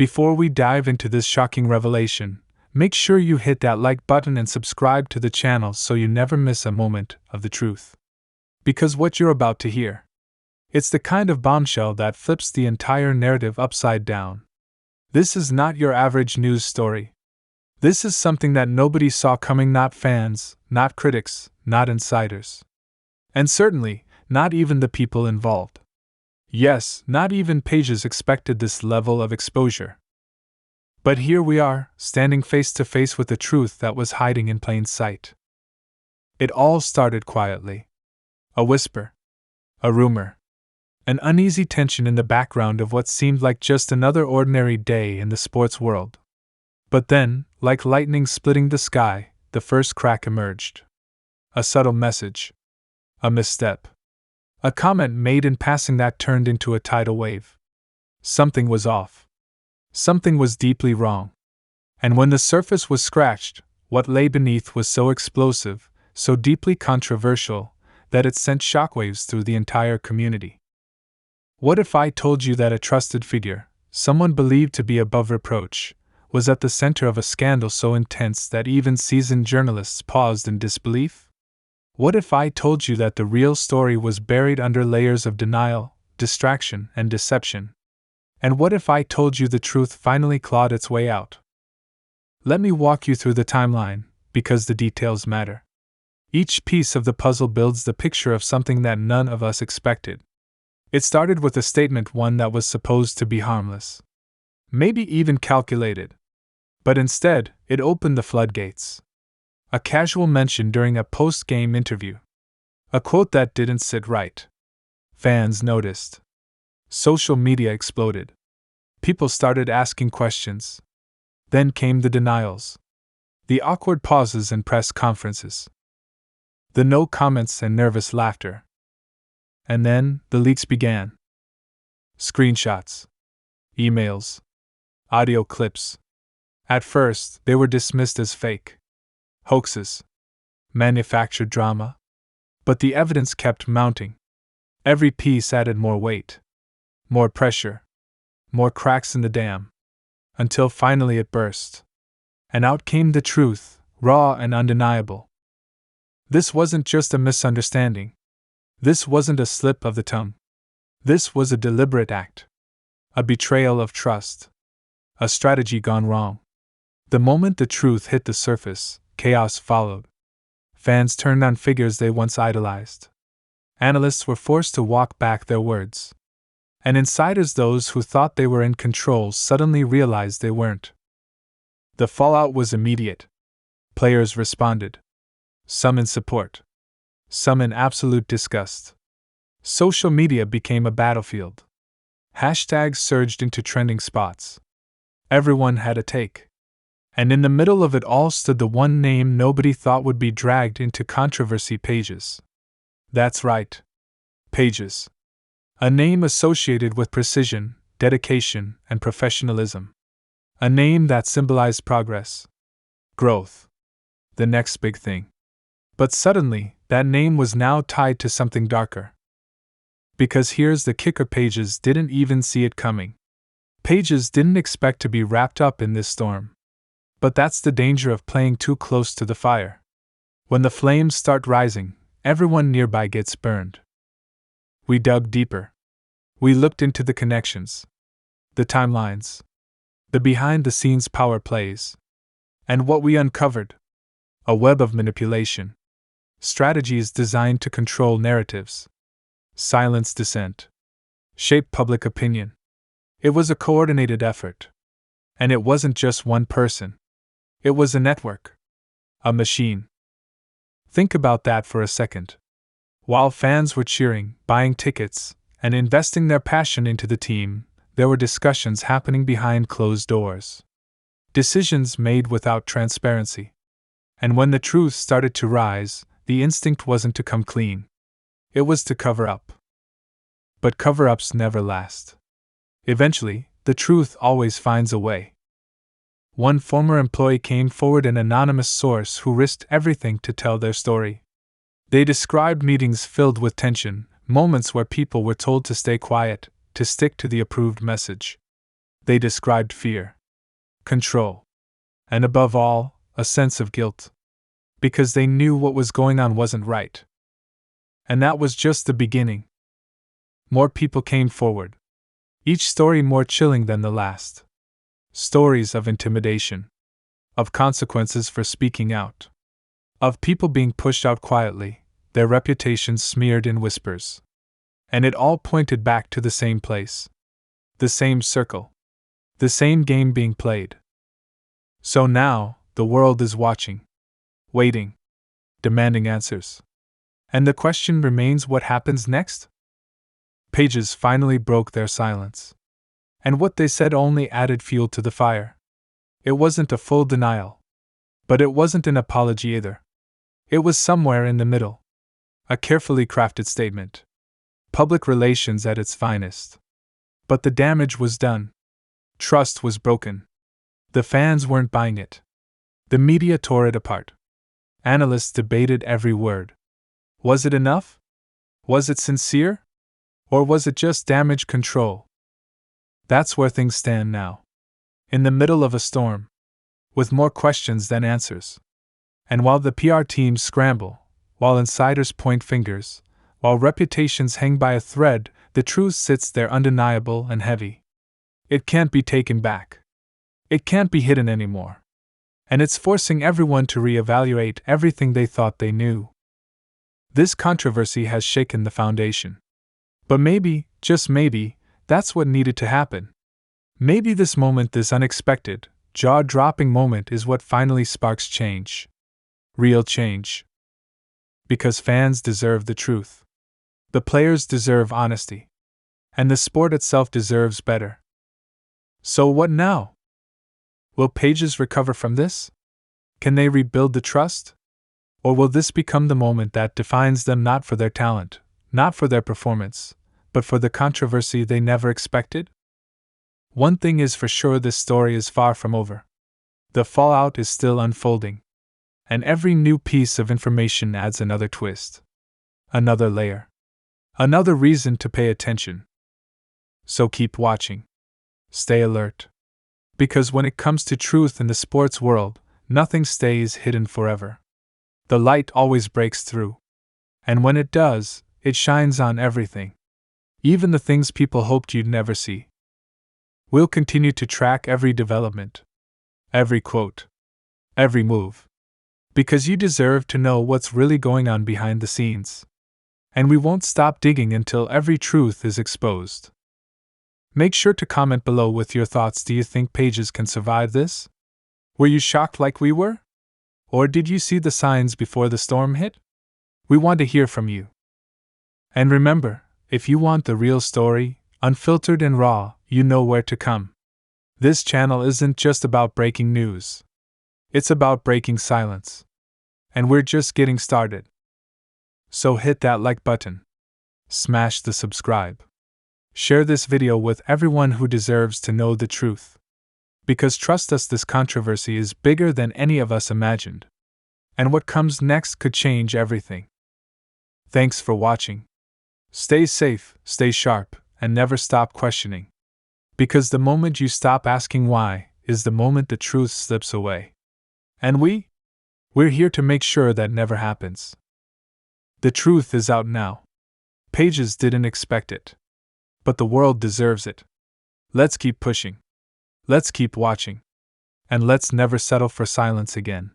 Before we dive into this shocking revelation, make sure you hit that like button and subscribe to the channel so you never miss a moment of the truth. Because what you're about to hear, it's the kind of bombshell that flips the entire narrative upside down. This is not your average news story. This is something that nobody saw coming, not fans, not critics, not insiders. And certainly, not even the people involved. Yes, not even pages expected this level of exposure. But here we are, standing face to face with the truth that was hiding in plain sight. It all started quietly. A whisper. A rumor. An uneasy tension in the background of what seemed like just another ordinary day in the sports world. But then, like lightning splitting the sky, the first crack emerged. A subtle message. A misstep. A comment made in passing that turned into a tidal wave. Something was off. Something was deeply wrong. And when the surface was scratched, what lay beneath was so explosive, so deeply controversial, that it sent shockwaves through the entire community. What if I told you that a trusted figure, someone believed to be above reproach, was at the center of a scandal so intense that even seasoned journalists paused in disbelief? What if I told you that the real story was buried under layers of denial, distraction, and deception? And what if I told you the truth finally clawed its way out? Let me walk you through the timeline, because the details matter. Each piece of the puzzle builds the picture of something that none of us expected. It started with a statement, one that was supposed to be harmless. Maybe even calculated. But instead, it opened the floodgates. A casual mention during a post-game interview. A quote that didn't sit right. Fans noticed. Social media exploded. People started asking questions. Then came the denials. The awkward pauses in press conferences. The no comments and nervous laughter. And then, the leaks began. Screenshots. Emails. Audio clips. At first, they were dismissed as fake. Hoaxes. Manufactured drama. But the evidence kept mounting. Every piece added more weight. More pressure. More cracks in the dam. Until finally it burst. And out came the truth, raw and undeniable. This wasn't just a misunderstanding. This wasn't a slip of the tongue. This was a deliberate act. A betrayal of trust. A strategy gone wrong. The moment the truth hit the surface, chaos followed. Fans turned on figures they once idolized. Analysts were forced to walk back their words. And insiders, those who thought they were in control, suddenly realized they weren't. The fallout was immediate. Players responded. Some in support. Some in absolute disgust. Social media became a battlefield. Hashtags surged into trending spots. Everyone had a take. And in the middle of it all stood the one name nobody thought would be dragged into controversy: pages. That's right. Pages. A name associated with precision, dedication, and professionalism. A name that symbolized progress. Growth. The next big thing. But suddenly, that name was now tied to something darker. Because here's the kicker: Pages didn't even see it coming. Pages didn't expect to be wrapped up in this storm. But that's the danger of playing too close to the fire. When the flames start rising, everyone nearby gets burned. We dug deeper. We looked into the connections, the timelines, the behind-the-scenes power plays. And what we uncovered? A web of manipulation. Strategies designed to control narratives, silence dissent, shape public opinion. It was a coordinated effort. And it wasn't just one person. It was a network. A machine. Think about that for a second. While fans were cheering, buying tickets, and investing their passion into the team, there were discussions happening behind closed doors. Decisions made without transparency. And when the truth started to rise, the instinct wasn't to come clean. It was to cover up. But cover-ups never last. Eventually, the truth always finds a way. One former employee came forward, an anonymous source who risked everything to tell their story. They described meetings filled with tension, moments where people were told to stay quiet, to stick to the approved message. They described fear, control, and above all, a sense of guilt. Because they knew what was going on wasn't right. And that was just the beginning. More people came forward, each story more chilling than the last. Stories of intimidation, of consequences for speaking out, of people being pushed out quietly, their reputations smeared in whispers. And it all pointed back to the same place, the same circle, the same game being played. So now, the world is watching, waiting, demanding answers. And the question remains, what happens next? Pages finally broke their silence. And what they said only added fuel to the fire. It wasn't a full denial. But it wasn't an apology either. It was somewhere in the middle. A carefully crafted statement. Public relations at its finest. But the damage was done. Trust was broken. The fans weren't buying it. The media tore it apart. Analysts debated every word. Was it enough? Was it sincere? Or was it just damage control? That's where things stand now. In the middle of a storm. With more questions than answers. And while the PR teams scramble, while insiders point fingers, while reputations hang by a thread, the truth sits there undeniable and heavy. It can't be taken back. It can't be hidden anymore. And it's forcing everyone to reevaluate everything they thought they knew. This controversy has shaken the foundation. But maybe, just maybe, that's what needed to happen. Maybe this moment, this unexpected, jaw-dropping moment is what finally sparks change. Real change. Because fans deserve the truth. The players deserve honesty. And the sport itself deserves better. So what now? Will Pages recover from this? Can they rebuild the trust? Or will this become the moment that defines them, not for their talent, not for their performance, but for the controversy they never expected? One thing is for sure, this story is far from over. The fallout is still unfolding. And every new piece of information adds another twist. Another layer. Another reason to pay attention. So keep watching. Stay alert. Because when it comes to truth in the sports world, nothing stays hidden forever. The light always breaks through. And when it does, it shines on everything. Even the things people hoped you'd never see. We'll continue to track every development. Every quote. Every move. Because you deserve to know what's really going on behind the scenes. And we won't stop digging until every truth is exposed. Make sure to comment below with your thoughts. Do you think Pages can survive this? Were you shocked like we were? Or did you see the signs before the storm hit? We want to hear from you. And remember, if you want the real story, unfiltered and raw, you know where to come. This channel isn't just about breaking news. It's about breaking silence. And we're just getting started. So hit that like button. Smash the subscribe. Share this video with everyone who deserves to know the truth. Because trust us, this controversy is bigger than any of us imagined. And what comes next could change everything. Thanks for watching. Stay safe, stay sharp, and never stop questioning. Because the moment you stop asking why, is the moment the truth slips away. And we're here to make sure that never happens. The truth is out now. Pages didn't expect it. But the world deserves it. Let's keep pushing. Let's keep watching. And let's never settle for silence again.